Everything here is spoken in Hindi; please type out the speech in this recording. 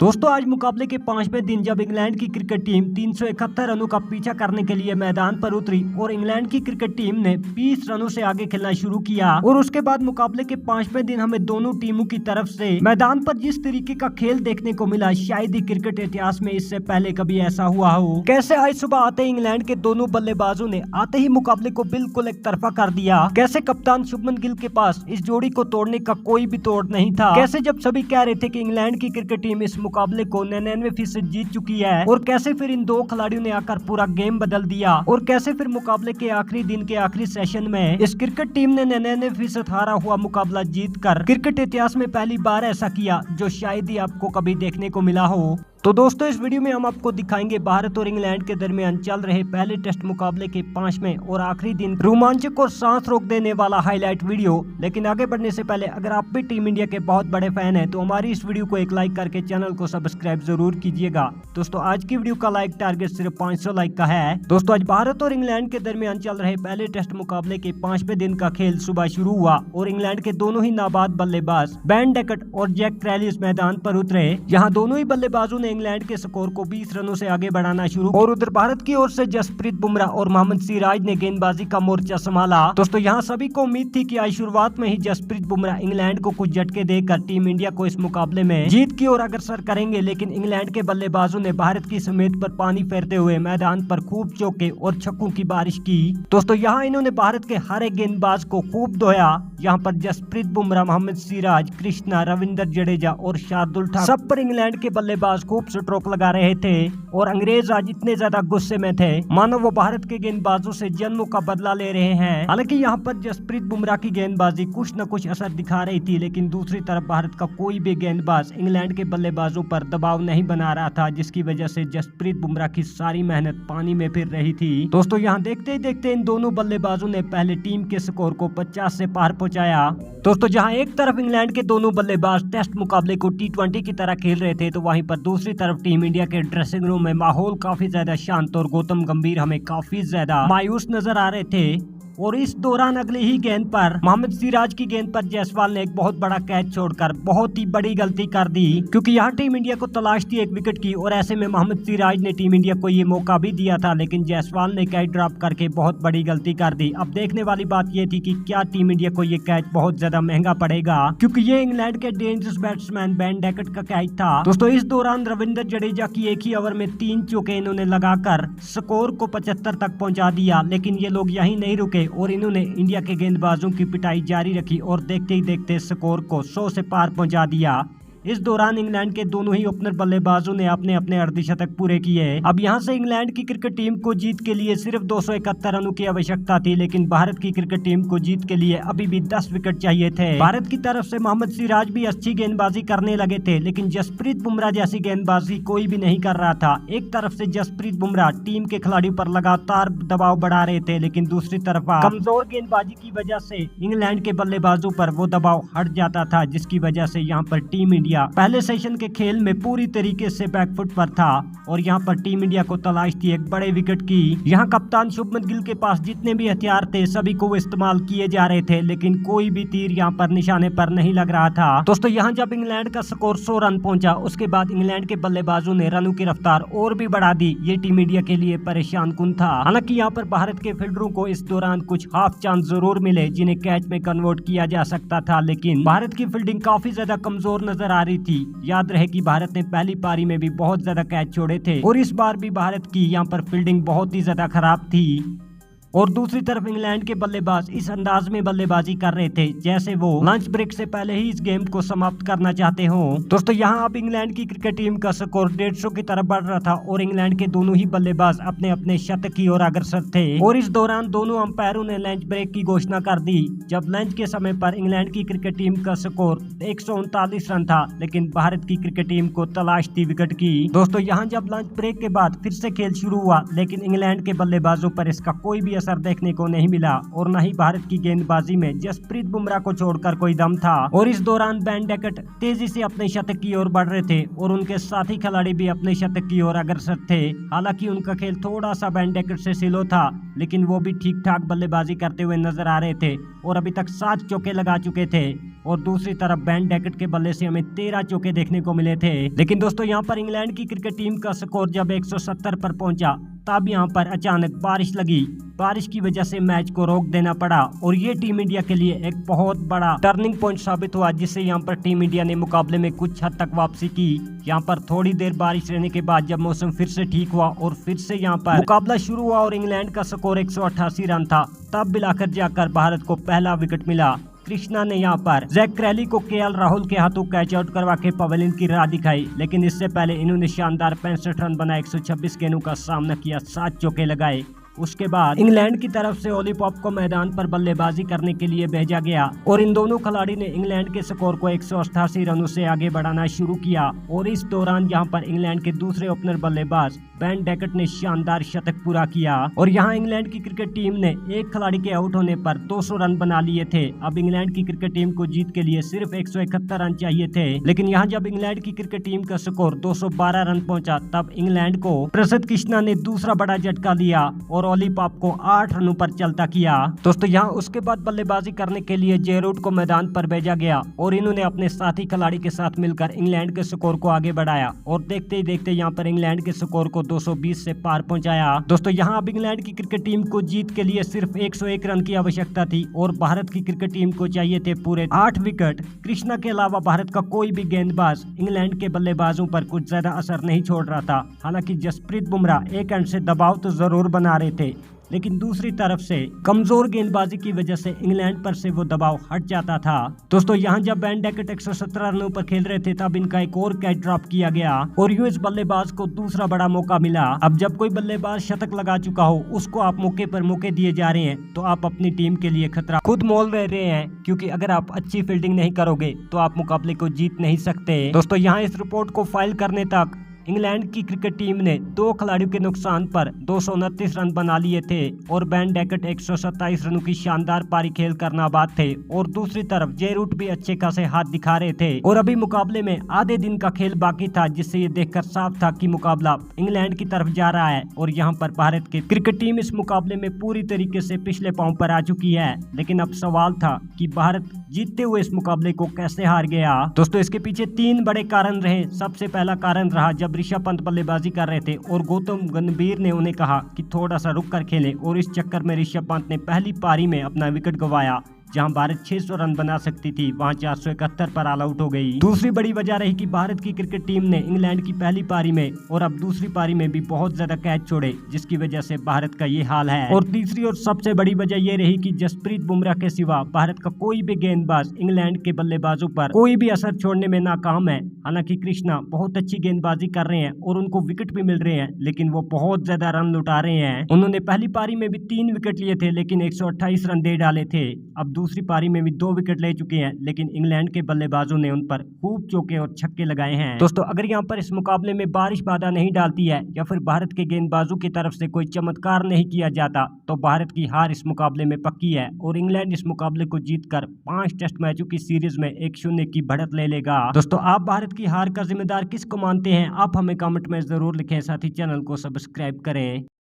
दोस्तों आज मुकाबले के 5वें दिन जब इंग्लैंड की क्रिकेट टीम 371 रनों का पीछा करने के लिए मैदान पर उतरी और इंग्लैंड की क्रिकेट टीम ने 20 रनों से आगे खेलना शुरू किया और उसके बाद मुकाबले के 5वें दिन हमें दोनों टीमों की तरफ से मैदान पर जिस तरीके का खेल देखने को मिला, शायद ही क्रिकेट इतिहास में इससे पहले कभी ऐसा हुआ हो। कैसे आज सुबह आते ही इंग्लैंड के दोनों बल्लेबाजों ने आते ही मुकाबले को बिल्कुल एक तरफा कर दिया। कैसे कप्तान शुभमन गिल के पास इस जोड़ी को तोड़ने का कोई भी तोड़ नहीं था। कैसे जब सभी कह रहे थे कि इंग्लैंड की क्रिकेट टीम इस मुकाबले को 99% जीत चुकी है और कैसे फिर इन दो खिलाड़ियों ने आकर पूरा गेम बदल दिया और कैसे फिर मुकाबले के आखिरी दिन के आखिरी सेशन में इस क्रिकेट टीम ने 99% हारा हुआ मुकाबला जीतकर क्रिकेट इतिहास में पहली बार ऐसा किया जो शायद ही आपको कभी देखने को मिला हो। तो दोस्तों इस वीडियो में हम आपको दिखाएंगे भारत और इंग्लैंड के दरमियान चल रहे पहले टेस्ट मुकाबले के 5वें और आखिरी दिन रोमांचक और सांस रोक देने वाला हाईलाइट वीडियो। लेकिन आगे बढ़ने से पहले अगर आप भी टीम इंडिया के बहुत बड़े फैन हैं तो हमारी इस वीडियो को एक लाइक करके चैनल को सब्सक्राइब जरूर कीजिएगा। दोस्तों आज की वीडियो का लाइक टारगेट सिर्फ 500 लाइक का है। दोस्तों आज भारत और इंग्लैंड के दरमियान चल रहे पहले टेस्ट मुकाबले के 5वें दिन का खेल सुबह शुरू हुआ और इंग्लैंड के दोनों ही नाबाद बल्लेबाज बेन डेकट और जैक क्रैलिस मैदान पर उतरे। यहाँ दोनों ही बल्लेबाजों ने इंग्लैंड के स्कोर को 20 रनों से आगे बढ़ाना शुरू और उधर भारत की ओर से जसप्रीत बुमराह और मोहम्मद सिराज ने गेंदबाजी का मोर्चा संभाला। दोस्तों यहाँ सभी को उम्मीद थी कि आज शुरुआत में ही जसप्रीत बुमराह इंग्लैंड को कुछ झटके देकर टीम इंडिया को इस मुकाबले में जीत की ओर अग्रसर करेंगे, लेकिन इंग्लैंड के बल्लेबाजों ने भारत की समेत पर पानी फेरते हुए मैदान पर खूब चौके और छक्कों की बारिश की। दोस्तों यहाँ इन्होंने भारत के हर एक गेंदबाज को खूब धोया। यहाँ पर जसप्रीत बुमराह, मोहम्मद सिराज, कृष्णा, रविंद्र जडेजा और शार्दुल ठाकुर सब पर इंग्लैंड के बल्लेबाज खूब स्ट्रोक लगा रहे थे और अंग्रेज आज इतने ज्यादा गुस्से में थे मानो वो भारत के गेंदबाजों से जन्मों का बदला ले रहे हैं। हालांकि यहाँ पर जसप्रीत बुमराह की गेंदबाजी कुछ न कुछ असर दिखा रही थी, लेकिन दूसरी तरफ भारत का कोई भी गेंदबाज इंग्लैंड के बल्लेबाजों पर दबाव नहीं बना रहा था, जिसकी वजह से जसप्रीत बुमराह की सारी मेहनत पानी में फिर रही थी। दोस्तों यहाँ देखते ही देखते इन दोनों बल्लेबाजों ने पहले टीम के स्कोर को 50 से पार पहुंचाया। दोस्तों जहाँ एक तरफ इंग्लैंड के दोनों बल्लेबाज टेस्ट मुकाबले को T20 की तरह खेल रहे थे तो वहीं पर दूसरी तरफ टीम इंडिया के ड्रेसिंग रूम में माहौल काफी ज्यादा शांत और गौतम गंभीर हमें काफी ज्यादा मायूस नजर आ रहे थे। और इस दौरान अगली ही गेंद पर मोहम्मद सिराज की गेंद पर जायसवाल ने एक बहुत बड़ा कैच छोड़कर बहुत ही बड़ी गलती कर दी, क्योंकि यहाँ टीम इंडिया को तलाश थी एक विकेट की और ऐसे में मोहम्मद सिराज ने टीम इंडिया को ये मौका भी दिया था, लेकिन जायसवाल ने कैच ड्रॉप करके बहुत बड़ी गलती कर दी। अब देखने वाली बात ये थी कि क्या टीम इंडिया को ये कैच बहुत ज्यादा महंगा पड़ेगा, क्योंकि ये इंग्लैंड के डेंजरस बैट्समैन बेन डेकट का कैच था। दोस्तों इस दौरान रविंद्र जडेजा की एक ही ओवर में 3 चौके इन्होंने लगाकर स्कोर को 75 तक पहुँचा दिया, लेकिन ये लोग यही नहीं रुके और इन्होंने इंडिया के गेंदबाजों की पिटाई जारी रखी और देखते ही देखते स्कोर को 100 से पार पहुंचा दिया। इस दौरान इंग्लैंड के दोनों ही ओपनर बल्लेबाजों ने अपने अपने अर्धशतक पूरे किए। अब यहां से इंग्लैंड की क्रिकेट टीम को जीत के लिए सिर्फ 271 रनों की आवश्यकता थी, लेकिन भारत की क्रिकेट टीम को जीत के लिए अभी भी 10 विकेट चाहिए थे। भारत की तरफ से मोहम्मद सिराज भी अच्छी गेंदबाजी करने लगे थे, लेकिन जसप्रीत बुमराह जैसी गेंदबाजी कोई भी नहीं कर रहा था। एक तरफ से जसप्रीत बुमराह टीम के खिलाड़ियों पर लगातार दबाव बढ़ा रहे थे, लेकिन दूसरी तरफ कमजोर गेंदबाजी की वजह से इंग्लैंड के बल्लेबाजों पर वो दबाव हट जाता था, जिसकी वजह से यहाँ पर टीम इंडिया पहले सेशन के खेल में पूरी तरीके से बैकफुट पर था और यहाँ पर टीम इंडिया को तलाश थी एक बड़े विकेट की। यहाँ कप्तान शुभमन गिल के पास जितने भी हथियार थे सभी को वो इस्तेमाल किए जा रहे थे, लेकिन कोई भी तीर यहाँ पर निशाने पर नहीं लग रहा था। दोस्तों यहाँ जब इंग्लैंड का स्कोर 100 रन पहुंचा उसके बाद इंग्लैंड के बल्लेबाजों ने रनों की रफ्तार और भी बढ़ा दी। ये टीम इंडिया के लिए परेशान कुन था। हालांकि यहाँ पर भारत के फील्डरों को इस दौरान कुछ हाफ चांस जरूर मिले जिन्हें कैच में कन्वर्ट किया जा सकता था, लेकिन भारत की फील्डिंग काफी ज्यादा कमजोर नजर आ रही थी। याद रहे कि भारत ने पहली पारी में भी बहुत ज्यादा कैच छोड़े थे और इस बार भी भारत की यहाँ पर फील्डिंग बहुत ही ज्यादा खराब थी। और दूसरी तरफ इंग्लैंड के बल्लेबाज इस अंदाज में बल्लेबाजी कर रहे थे जैसे वो लंच ब्रेक से पहले ही इस गेम को समाप्त करना चाहते हो। दोस्तों यहाँ अब इंग्लैंड की क्रिकेट टीम का स्कोर 150 की तरफ बढ़ रहा था और इंग्लैंड के दोनों ही बल्लेबाज अपने अपने शतक की ओर अग्रसर थे और इस दौरान दोनों अंपायरों ने लंच ब्रेक की घोषणा कर दी। जब लंच के समय पर इंग्लैंड की क्रिकेट टीम का स्कोर 139 रन था, लेकिन भारत की क्रिकेट टीम को तलाश थी विकेट की। दोस्तों यहाँ जब लंच ब्रेक के बाद फिर से खेल शुरू हुआ, लेकिन इंग्लैंड के बल्लेबाजों पर इसका कोई भी असर देखने को नहीं मिला और न ही भारत की गेंदबाजी में जसप्रीत बुमराह को छोड़कर कोई दम था। और इस दौरान बेन डेकट तेजी से अपने शतक की ओर बढ़ रहे थे और उनके साथी खिलाड़ी भी अपने शतक की ओर अग्रसर थे। हालांकि उनका खेल थोड़ा सा बेन डेकट से स्लो था, लेकिन वो भी ठीक ठाक बल्लेबाजी करते हुए नजर आ रहे थे और अभी तक 7 चौके लगा चुके थे। और दूसरी तरफ बेन डैकेट के बल्ले से हमें 13 चौके देखने को मिले थे। लेकिन दोस्तों यहाँ पर इंग्लैंड की क्रिकेट टीम का स्कोर जब 170 पर पहुंचा तब यहाँ पर अचानक बारिश लगी। बारिश की वजह से मैच को रोक देना पड़ा और ये टीम इंडिया के लिए एक बहुत बड़ा टर्निंग पॉइंट साबित हुआ, जिससे यहाँ पर टीम इंडिया ने मुकाबले में कुछ हद तक वापसी की। यहाँ पर थोड़ी देर बारिश रहने के बाद जब मौसम फिर से ठीक हुआ और फिर से यहाँ पर मुकाबला शुरू हुआ और इंग्लैंड का स्कोर 188 रन था, तब मिलाकर जाकर भारत को पहला विकेट मिला। कृष्णा ने यहाँ पर जैक क्रैली को केएल राहुल के हाथों कैच आउट करवा के पवेलियन की राह दिखाई, लेकिन इससे पहले इन्होंने शानदार 65 रन बनाए, 126 गेंदों का सामना किया, 7 चौके लगाए। उसके बाद इंग्लैंड की तरफ से ओली पॉप को मैदान पर बल्लेबाजी करने के लिए भेजा गया और इन दोनों खिलाड़ी ने इंग्लैंड के स्कोर को 188 रनों से आगे बढ़ाना शुरू किया। और इस दौरान यहाँ पर इंग्लैंड के दूसरे ओपनर बल्लेबाज बेन डैकेट ने शानदार शतक पूरा किया और यहाँ इंग्लैंड की क्रिकेट टीम ने एक खिलाड़ी के आउट होने पर 200 रन बना लिए थे। अब इंग्लैंड की क्रिकेट टीम को जीत के लिए सिर्फ 171 रन चाहिए थे, लेकिन यहाँ जब इंग्लैंड की क्रिकेट टीम का स्कोर 212 रन पहुंचा तब इंग्लैंड को प्रसिद्ध कृष्णा ने दूसरा बड़ा झटका दिया और ओली पॉप को 8 रनों पर चलता किया। दोस्तों यहाँ उसके बाद बल्लेबाजी करने के लिए जे रूट को मैदान पर भेजा गया और इन्होंने अपने साथी खिलाड़ी के साथ मिलकर इंग्लैंड के स्कोर को आगे बढ़ाया और देखते ही देखते यहाँ पर इंग्लैंड के स्कोर को 220 से पार पहुंचाया। दोस्तों यहाँ अब इंग्लैंड की क्रिकेट टीम को जीत के लिए सिर्फ 101 रन की आवश्यकता थी और भारत की क्रिकेट टीम को चाहिए थे पूरे 8 विकेट। कृष्णा के अलावा भारत का कोई भी गेंदबाज इंग्लैंड के बल्लेबाजों पर कुछ ज्यादा असर नहीं छोड़ रहा था। हालांकि जसप्रीत बुमराह एक एंड से दबाव तो जरूर बना रहे थे, लेकिन दूसरी तरफ से कमजोर गेंदबाजी की वजह से इंग्लैंड पर से वो दबाव हट जाता था। दोस्तों यहाँ जब बेन डैकेट 117 रनों पर खेल रहे थे तब इनका एक और कैच ड्रॉप किया गया और यूं इस बल्लेबाज को दूसरा बड़ा मौका मिला। अब जब कोई बल्लेबाज शतक लगा चुका हो उसको आप मौके पर मौके दिए जा रहे हैं तो आप अपनी टीम के लिए खतरा खुद मोल रहे हैं, क्योंकि अगर आप अच्छी फील्डिंग नहीं करोगे तो आप मुकाबले को जीत नहीं सकते। दोस्तों यहाँ इस रिपोर्ट को फाइल करने तक इंग्लैंड की क्रिकेट टीम ने 2 खिलाड़ियों के नुकसान पर 229 रन बना लिए थे और बेन डैकेट 127 रनों की शानदार पारी खेल कर नाबाद थे और दूसरी तरफ जे रूट भी अच्छे खासे हाथ दिखा रहे थे और अभी मुकाबले में आधे दिन का खेल बाकी था, जिससे ये देखकर साफ था कि मुकाबला इंग्लैंड की तरफ जा रहा है। और यहाँ पर भारत की क्रिकेट टीम इस मुकाबले में पूरी तरीके से पिछले पांव पर आ चुकी है, लेकिन अब सवाल था कि भारत जीतते हुए इस मुकाबले को कैसे हार गया। दोस्तों इसके पीछे 3 बड़े कारण रहे। सबसे पहला कारण रहा जब ऋषभ पंत बल्लेबाजी कर रहे थे और गौतम गंभीर ने उन्हें कहा कि थोड़ा सा रुक कर खेलें और इस चक्कर में ऋषभ पंत ने पहली पारी में अपना विकेट गंवाया। जहां भारत 600 रन बना सकती थी वहां 471 पर ऑल आउट हो गई। दूसरी बड़ी वजह रही कि भारत की क्रिकेट टीम ने इंग्लैंड की पहली पारी में और अब दूसरी पारी में भी बहुत ज्यादा कैच छोड़े, जिसकी वजह से भारत का ये हाल है। और तीसरी और सबसे बड़ी वजह ये रही कि जसप्रीत बुमराह के सिवा भारत का कोई भी गेंदबाज इंग्लैंड के बल्लेबाजों पर कोई भी असर छोड़ने में नाकाम है। हालांकि कृष्णा बहुत अच्छी गेंदबाजी कर रहे हैं और उनको विकेट भी मिल रहे हैं, लेकिन वो बहुत ज्यादा रन लुटा रहे हैं। उन्होंने पहली पारी में भी 3 विकेट लिए थे लेकिन 128 रन दे डाले थे। अब दूसरी पारी में भी 2 विकेट ले चुके हैं, लेकिन इंग्लैंड के बल्लेबाजों ने उन पर खूब चौके और छक्के लगाए हैं। दोस्तों अगर यहाँ पर इस मुकाबले में बारिश बाधा नहीं डालती है या फिर भारत के गेंदबाजों की तरफ से कोई चमत्कार नहीं किया जाता तो भारत की हार इस मुकाबले में पक्की है और इंग्लैंड इस मुकाबले को जीतकर 5 टेस्ट मैचों की सीरीज में 1-0 की बढ़त ले लेगा। दोस्तों आप भारत की हार का जिम्मेदार किसको मानते हैं? आप हमें कमेंट में जरूर लिखें, साथ ही चैनल को सब्सक्राइब करें।